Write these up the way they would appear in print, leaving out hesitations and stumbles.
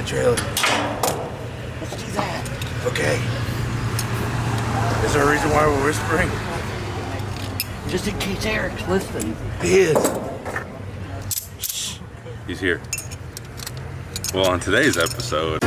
the trailer. Let's do that. Okay. Is there a reason why we're whispering? Just in case Eric's listening. He is. He's here. Well, on today's episode,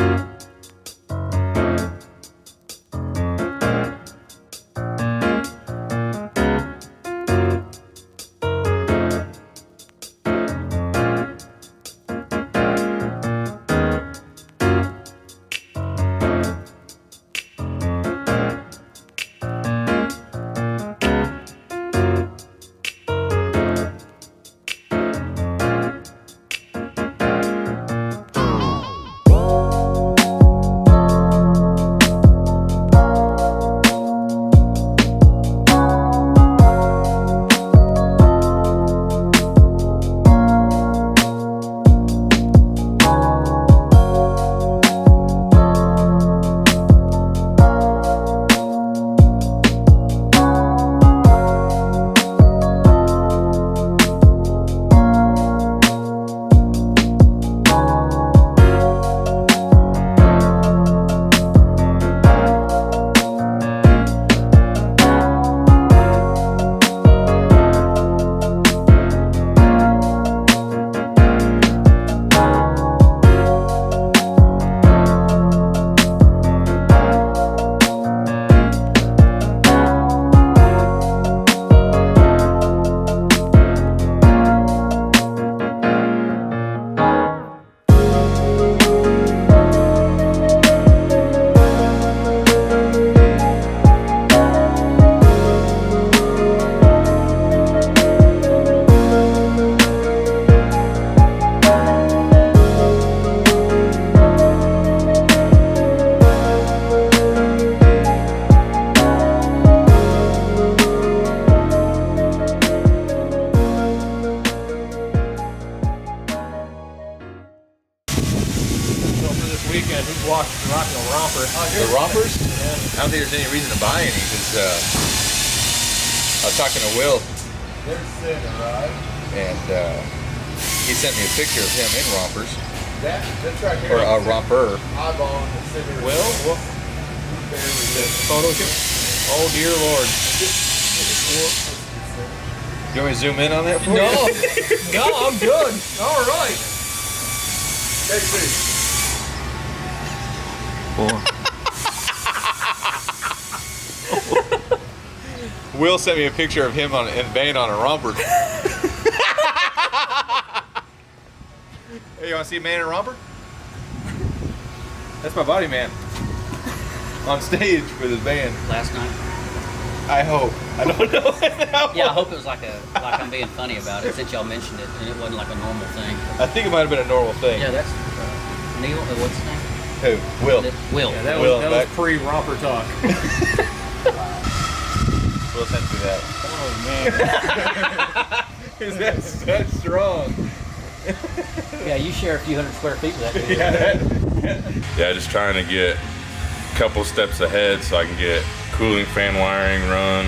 weekend, who's walked the rocking a romper? The rompers? Yeah. I don't think there's any reason to buy any because I was talking to Will. There's Sid, right? And he sent me a picture of him in rompers. That's right here. Or a romper. Eyeball in the center. Will? Photo shoot? Oh dear Lord. You want me to zoom in on that for No, you? no, I'm good. All right. Will sent me a picture of him in vain on a romper. Hey, you want to see a man in a romper? That's my body man. On stage with his band. Last night. I hope. I don't know. Yeah, I hope it was like I'm being funny about it since y'all mentioned it and it wasn't like a normal thing. I think it might have been a normal thing. Yeah, that's Neil. What's his name? Who? Will. Will. Yeah, that Will, was pre-romper talk. Will sent me that. Oh man. Is that strong? Yeah, you share a few hundred square feet with that dude. yeah, just trying to get a couple steps ahead so I can get cooling fan wiring run,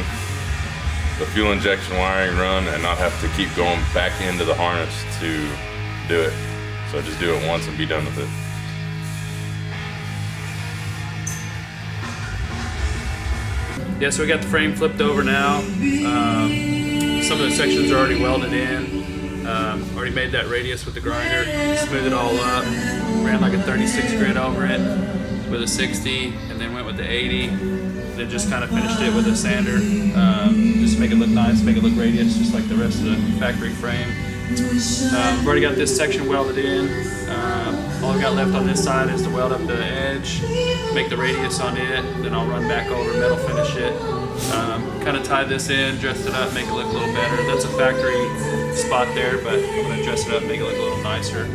the fuel injection wiring run, and not have to keep going back into the harness to do it. So just do it once and be done with it. Yeah, so we got the frame flipped over now. Some of the sections are already welded in. Already made that radius with the grinder, smoothed it all up. Ran like a 36 grit over it with a 60, and then went with the 80. Then just kind of finished it with a sander, just to make it look nice, make it look radius, just like the rest of the factory frame. We've already got this section welded in. All I've got left on this side is to weld up the edge, make the radius on it, then I'll run back over, metal finish it, kind of tie this in, dress it up, make it look a little better. That's a factory spot there, but I'm going to dress it up, make it look a little nicer.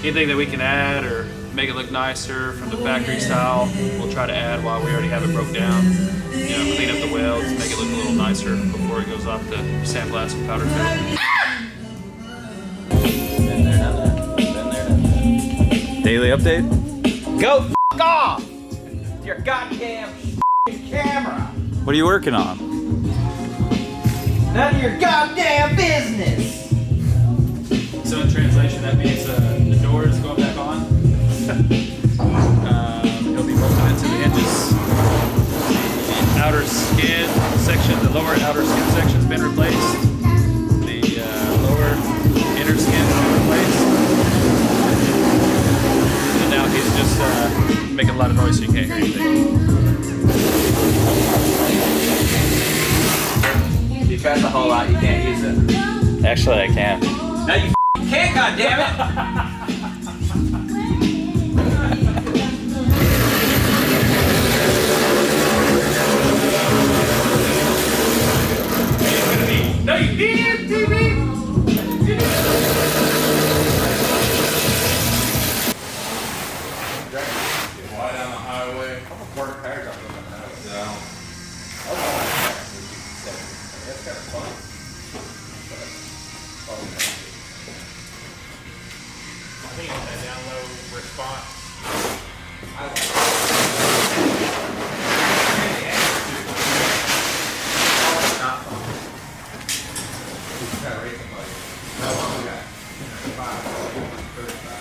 Anything that we can add or make it look nicer from the factory style, we'll try to add while we already have it broke down. You know, clean up the welds, make it look a little nicer before it goes off the sandblast and powder coat. Daily update? Go f*** off! With your goddamn camera. What are you working on? None of your goddamn business. So in translation, that means the door is going back on. It'll be bolted into the hinges. The outer skin section, the lower outer skin section has been replaced. The lower inner skin has been replaced. And now he's just making a lot of noise so you can't hear anything. If you cut the hole out, you can't use it. Actually, I can. No, you can't, goddammit! No, you didn't, TV! Wide on the highway. Work paragraph on that. No. That's kind of fun. I think it's that down low response. Not fun. Got to rate somebody. How long we got? 35.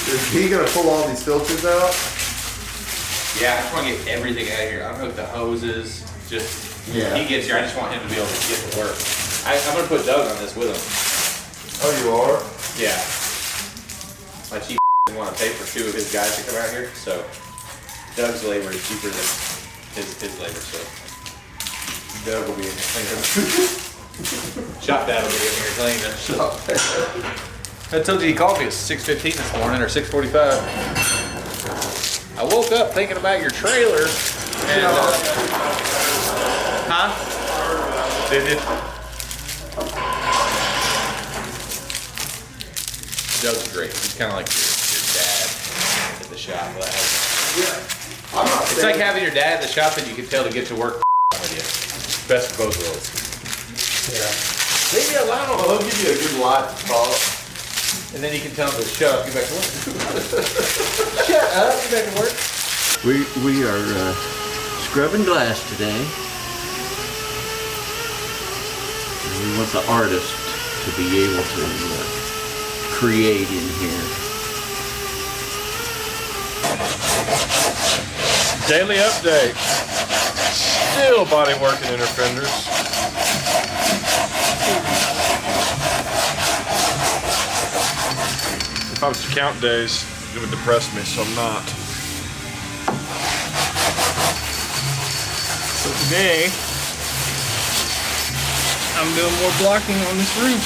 Is he gonna pull all these filters out? Yeah, I just want to get everything out of here. I don't know if the hoses, just, he gets here, I just want him to be able to get to work. I'm going to put Doug on this with him. Oh, you are? Yeah. My chief didn't want to pay for 2 of his guys to come out here, so Doug's labor is cheaper than his labor, so Doug will be in here cleaning. Shop Dad will be in here cleaning. I told you he called me at 6:15 this morning, or 6:45. I woke up thinking about your trailer, and huh? Did it? Doug's great. He's kind of like your dad at the shop. I'm not It's like having your dad at the shop that you can tell to get to work with you. Best of both worlds. Leave me alone. Well, they'll give you a good light to talk. And then you can tell him to shut up, get back to work. Shut up, get back to work. We are scrubbing glass today. And we want the artist to be able to create in here. Daily update. Still body working inner fenders. If I was to count days, it would depress me, so I'm not. So today, I'm doing more blocking on this roof.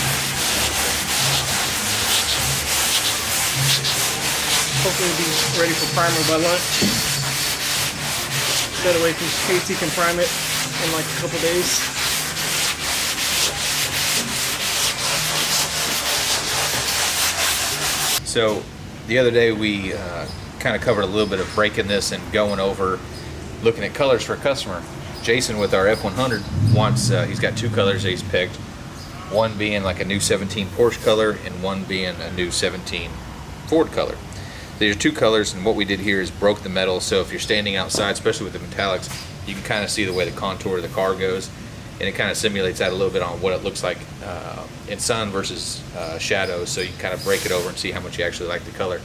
Hopefully it'll be ready for primer by lunch. That way Casey can prime it in like a couple days. So the other day we kind of covered a little bit of breaking this and going over looking at colors for a customer. Jason with our F100 wants, he's got 2 colors that he's picked, one being like a new 17 Porsche color and one being a new 17 Ford color. These are 2 colors, and what we did here is broke the metal, so if you're standing outside, especially with the metallics, you can kind of see the way the contour of the car goes, and it kind of simulates that a little bit on what it looks like in sun versus shadows, so you can kind of break it over and see how much you actually like the color.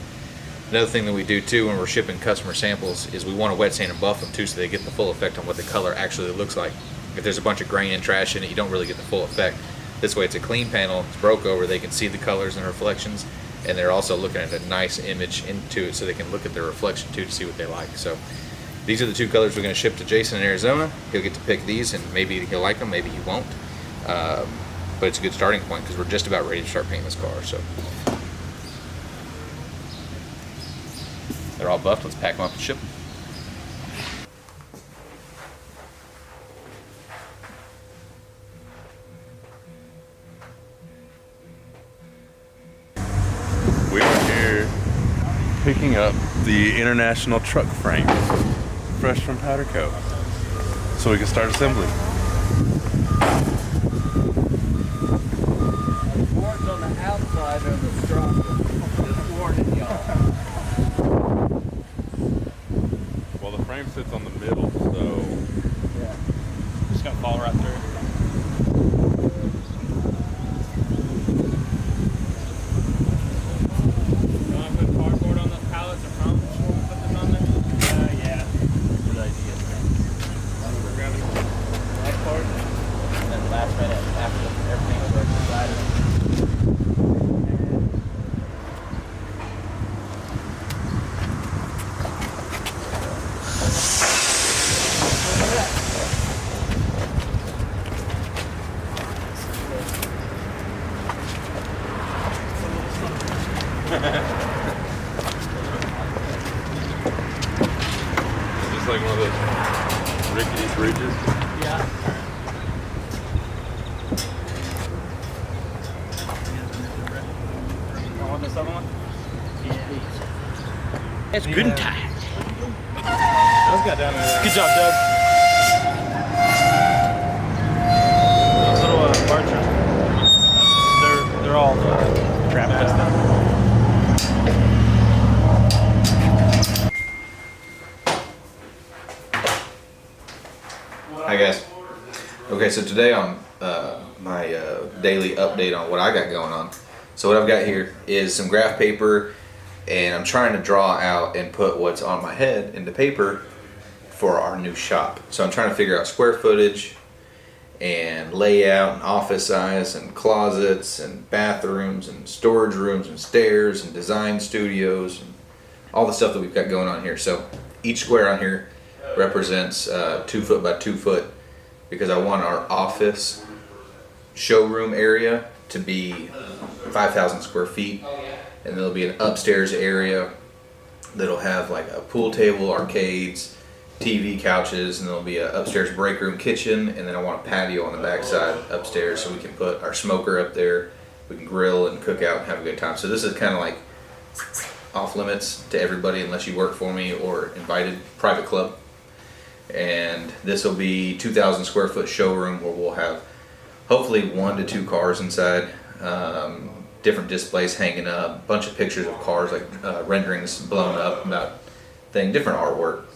Another thing that we do too when we're shipping customer samples is we want to wet sand and buff them too, so they get the full effect on what the color actually looks like. If there's a bunch of grain and trash in it, you don't really get the full effect. This way it's a clean panel, it's broke over, they can see the colors and reflections, and they're also looking at a nice image into it so they can look at their reflection too to see what they like. So these are the 2 colors we're going to ship to Jason in Arizona. He'll get to pick these, and maybe he'll like them, maybe he won't. But it's a good starting point because we're just about ready to start painting this car. So they're all buffed. Let's pack them up and ship them. We are here picking up the International truck frame, fresh from powder coat, so we can start assembly. Boards on the outside of the structure. Just warning y'all. Well, the frame sits on the middle, so Just gonna fall right through. looks like one of those rickety bridges. Yeah. Want this other one? It's good time. Good job, Doug. Those little archers, they're all trap tested. Hi guys. Okay, so today on my daily update on what I got going on. So what I've got here is some graph paper, and I'm trying to draw out and put what's on my head into paper for our new shop. So I'm trying to figure out square footage and layout and office size and closets and bathrooms and storage rooms and stairs and design studios and all the stuff that we've got going on here. So each square on here represents 2 foot by 2 foot, because I want our office showroom area to be 5,000 square feet, and there'll be an upstairs area that'll have like a pool table, arcades, TV, couches, and there'll be an upstairs break room, kitchen, and then I want a patio on the backside upstairs so we can put our smoker up there. We can grill and cook out and have a good time. So this is kind of like off limits to everybody unless you work for me or invited, private club. And this will be 2,000 square foot showroom where we'll have hopefully 1 to 2 cars inside, different displays hanging up, a bunch of pictures of cars, like renderings blown up about different artwork.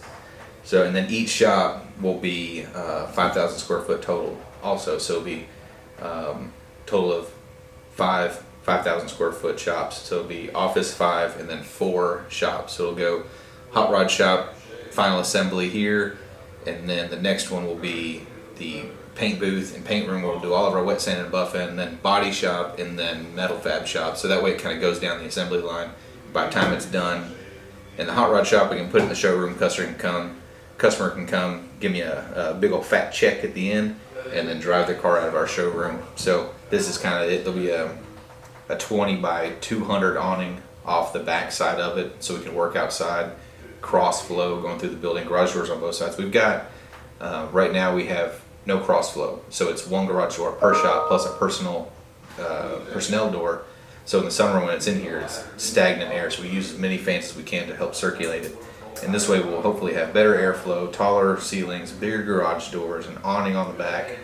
So, and then each shop will be 5,000 square foot total also. So it'll be total of 5,000 square foot shops. So it'll be office 5 and then 4 shops. So it'll go hot rod shop, final assembly here, and then the next one will be the paint booth and paint room where we'll do all of our wet sand and buffing, and then body shop, and then metal fab shop. So that way it kind of goes down the assembly line. By the time it's done in the hot rod shop, we can put it in the showroom. Customer can come, give me a big old fat check at the end, and then drive their car out of our showroom. So this is kind of it. There'll be a 20 by 200 awning off the back side of it, so we can work outside, cross flow going through the building, garage doors on both sides. We've got right now we have no cross flow, so it's 1 garage door per shop plus a personnel door. So in the summer when it's in here, it's stagnant air, so we use as many fans as we can to help circulate it. And this way we'll hopefully have better airflow, taller ceilings, bigger garage doors, an awning on the back.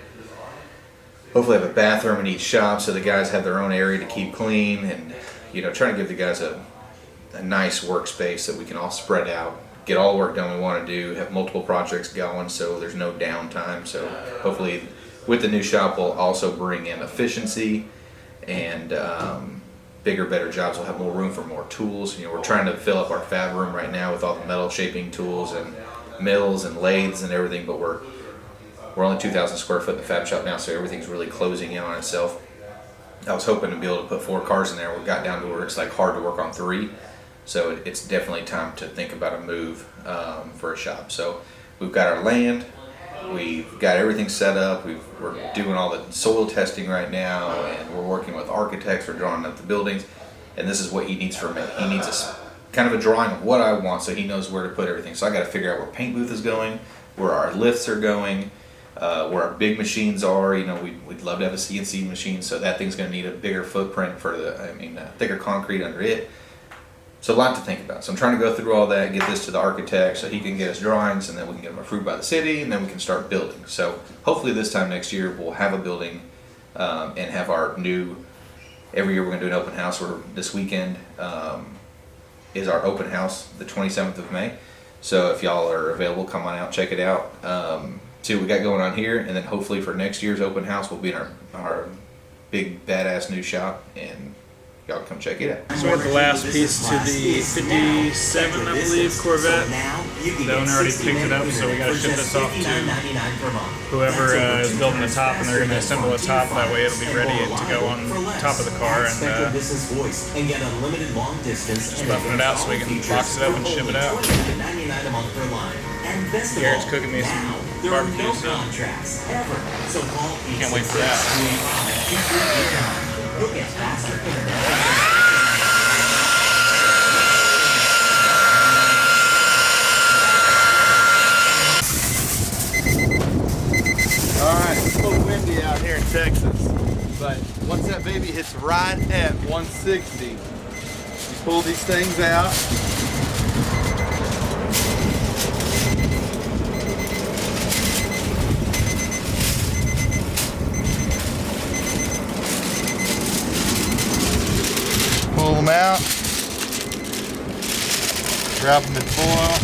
Hopefully have a bathroom in each shop so the guys have their own area to keep clean, and trying to give the guys a nice workspace that we can all spread out, get all the work done we want to do, have multiple projects going so there's no downtime. So hopefully with the new shop we'll also bring in efficiency and bigger, better jobs. We'll have more room for more tools. We're trying to fill up our fab room right now with all the metal shaping tools and mills and lathes and everything, but we're only 2,000 square foot in the fab shop now, so everything's really closing in on itself. I was hoping to be able to put 4 cars in there. We got down to where it's like hard to work on 3. So it's definitely time to think about a move for a shop. So we've got our land, we've got everything set up, we're doing all the soil testing right now, and we're working with architects, we're drawing up the buildings, and this is what he needs from me. He needs kind of a drawing of what I want so he knows where to put everything. So I got to figure out where paint booth is going, where our lifts are going, where our big machines are. We'd love to have a CNC machine, so that thing's going to need a bigger footprint for thicker concrete under it. So a lot to think about. So I'm trying to go through all that, get this to the architect so he can get us drawings, and then we can get them approved by the city, and then we can start building. So hopefully this time next year we'll have a building and have our new, every year we're going to do an open house. This weekend is our open house, the 27th of May. So if y'all are available, come on out, check it out. See what we got going on here, and then hopefully for next year's open house we'll be in our big badass new shop, and y'all come check it out. So we're at the last piece to the 57, I believe, Corvette. The owner already picked it up, so we got to ship this off to whoever is building the top, and they're going to assemble the top. That way it'll be ready to go on top of the car, and just buffing it out so we can box it up and ship it out. Garrett's cooking me some barbecue stuff. Can't wait for that. baby hits right at 160. You pull these things out. Pull them out. Drop them in foil.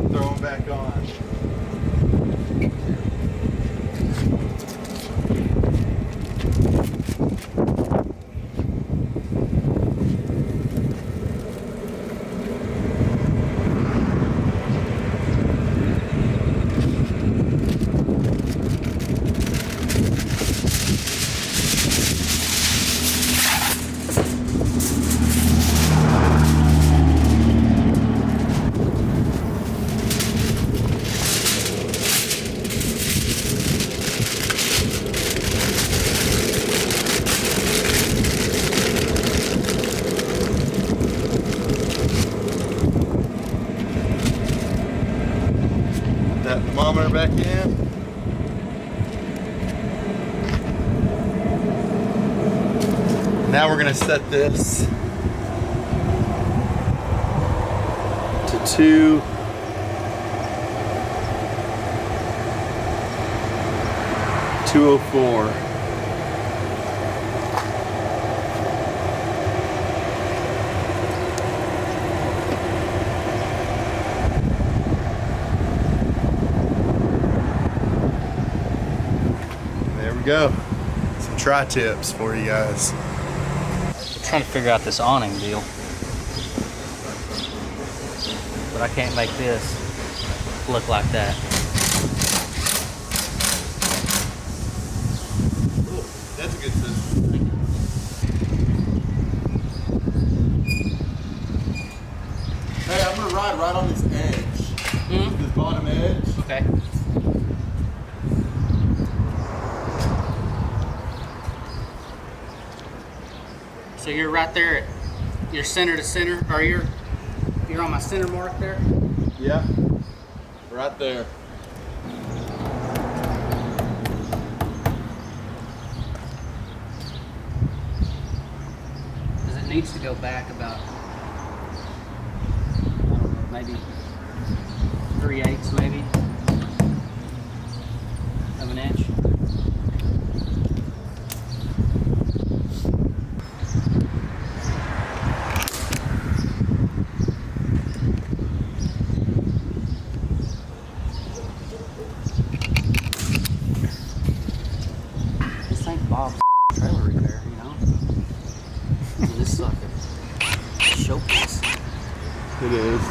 Throw them back on. That thermometer back in. Now we're gonna set this to 204. There we go. Some tri-tips for you guys. I'm trying to figure out this awning deal. But I can't make this look like that. That's a good system. Hey, I'm gonna ride right on this edge. This bottom edge. Okay. So you're right there at your center to center, or you're on my center mark there? Yeah. Right there. Because it needs to go back about, I don't know, maybe 3/8 maybe of an inch. This ain't Bob's trailer repair, you know? I mean, this is like a showpiece. It is.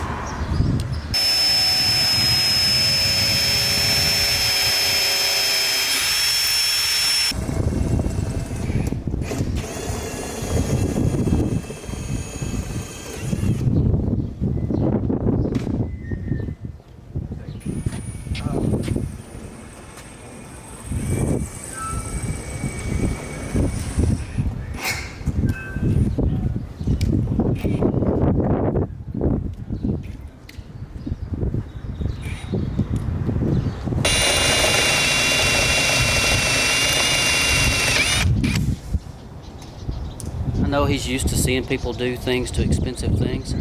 I know he's used to seeing people do things to expensive things.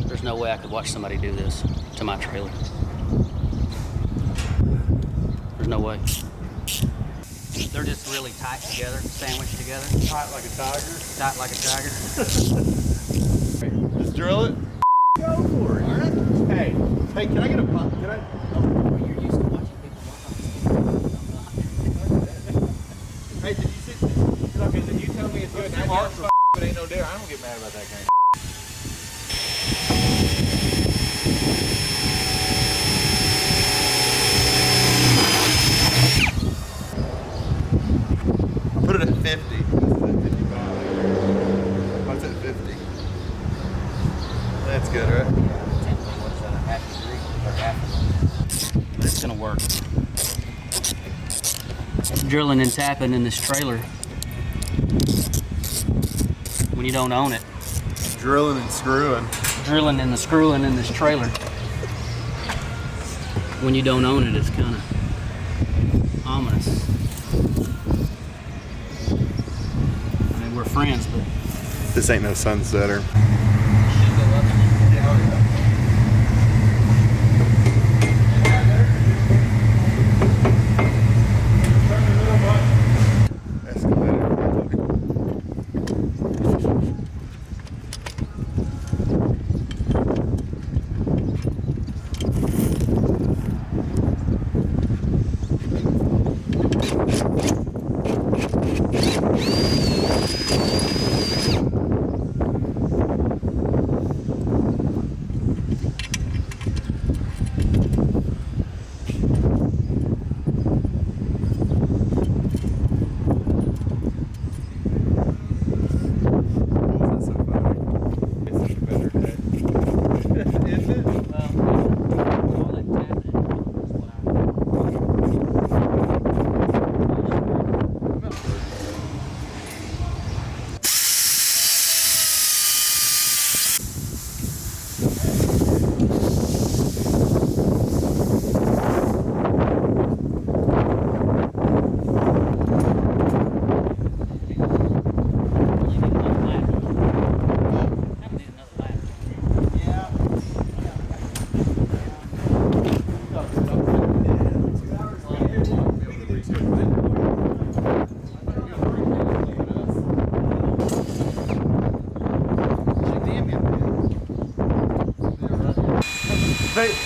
There's no way I could watch somebody do this to my trailer. There's no way. They're just really tight together, sandwiched together. Tight like a tiger. Tight like a tiger. Just drill it. Go for it. All right. Hey, can I get a pump? Can I? Well, you're used to watching people work on this. Hey, did you see? Okay, then you tell me it's good. Now Mark, but ain't no dare. I don't get mad about that kind of. Put it at 50. This is at 55. What's at 50? That's good, right? What is that, a half degree or half? But it's gonna work. Drilling and tapping in this trailer when you don't own it. Drilling and screwing. Drilling and the screwing in this trailer. when you don't own it, it's kind of ominous. I mean, we're friends, but This ain't no sunsetter.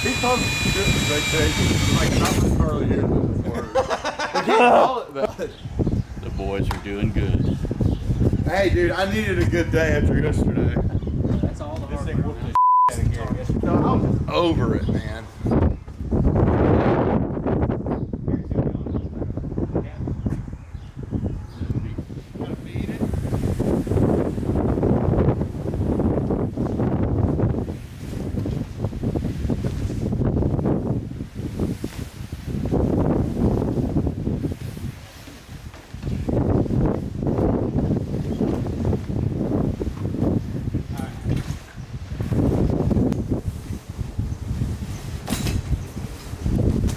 He told me vacation. Like, not with Carly here before. We can't call it that. The boys are doing good. Hey, dude, I needed a good day after yesterday. that's all the hard work. No, I was just over it, man.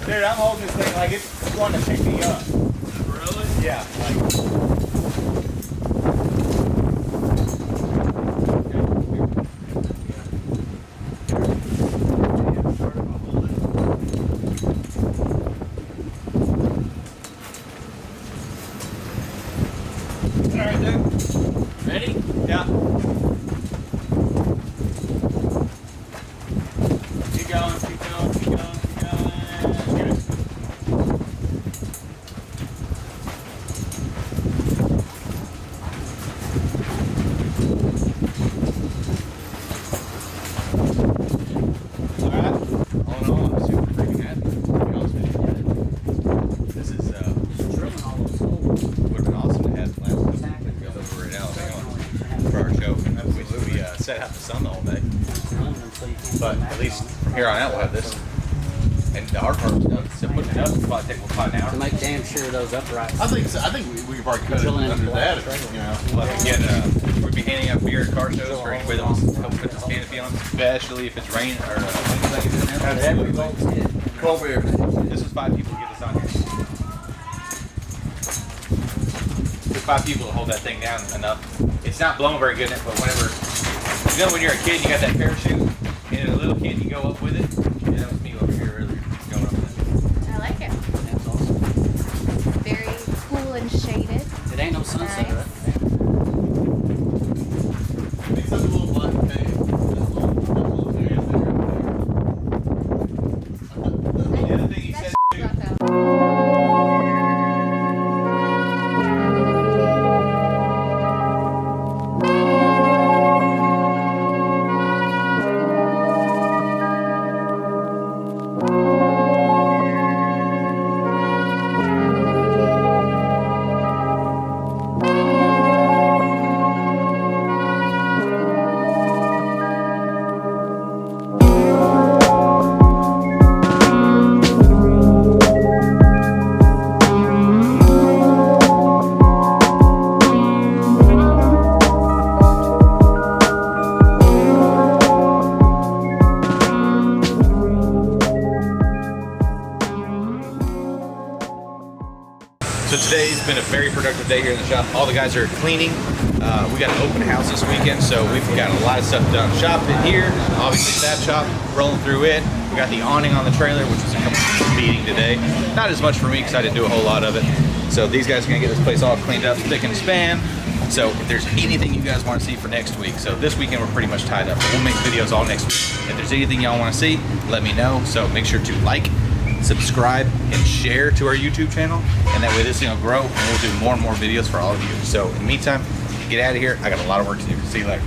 Dude, I'm holding this thing like it's going to pick me up. Really? Yeah, like. All right, dude. Ready? Yeah. Keep going, keep going, keep going, keep going. Get it. Alright. All in all, I'm super freaking happy. To be honest with you. This is Drilling all those holes. Would have been awesome to have the last go over it out for our show. We set out in the sun all day. But at least from here on out, we'll have this. And the hard part was done. So putting it up will probably take about an hour. To make damn sure those uprights. I think so. I think we could probably cut it Drilling in under the that, black. you know. We'll have to get, we'll be handing out beer at car shows for anybody that wants to help put this canopy on, especially if it's rain or wind in there. Absolutely. Cold beer. This was 5 people to get this on here. There's 5 people to hold that thing down enough. It's not blowing very good in it, but whenever, you know when you're a kid, you got that parachute, and a little kid, you go up with it. Yeah, that was me over here earlier, going up with I like it. That's awesome. Very cool and shaded. It ain't no sunset, Nice. right? It's a little black paint. The other thing he said, Too. been a very productive day here in the shop. All the guys are cleaning. We got an open house this weekend, so we've got a lot of stuff done. Shop in here, obviously that shop, rolling through it. We got the awning on the trailer, which was a complete beating today. Not as much for me because I didn't do a whole lot of it. So these guys are gonna get this place all cleaned up, spick and span. So if there's anything you guys want to see for next week, so this weekend we're pretty much tied up. We'll make videos all next week. If there's anything y'all want to see, let me know. So make sure to like, subscribe, and share to our YouTube channel, and that way this thing will grow and we'll do more and more videos for all of you. So in the meantime, get out of here. I got a lot of work to do. See you later.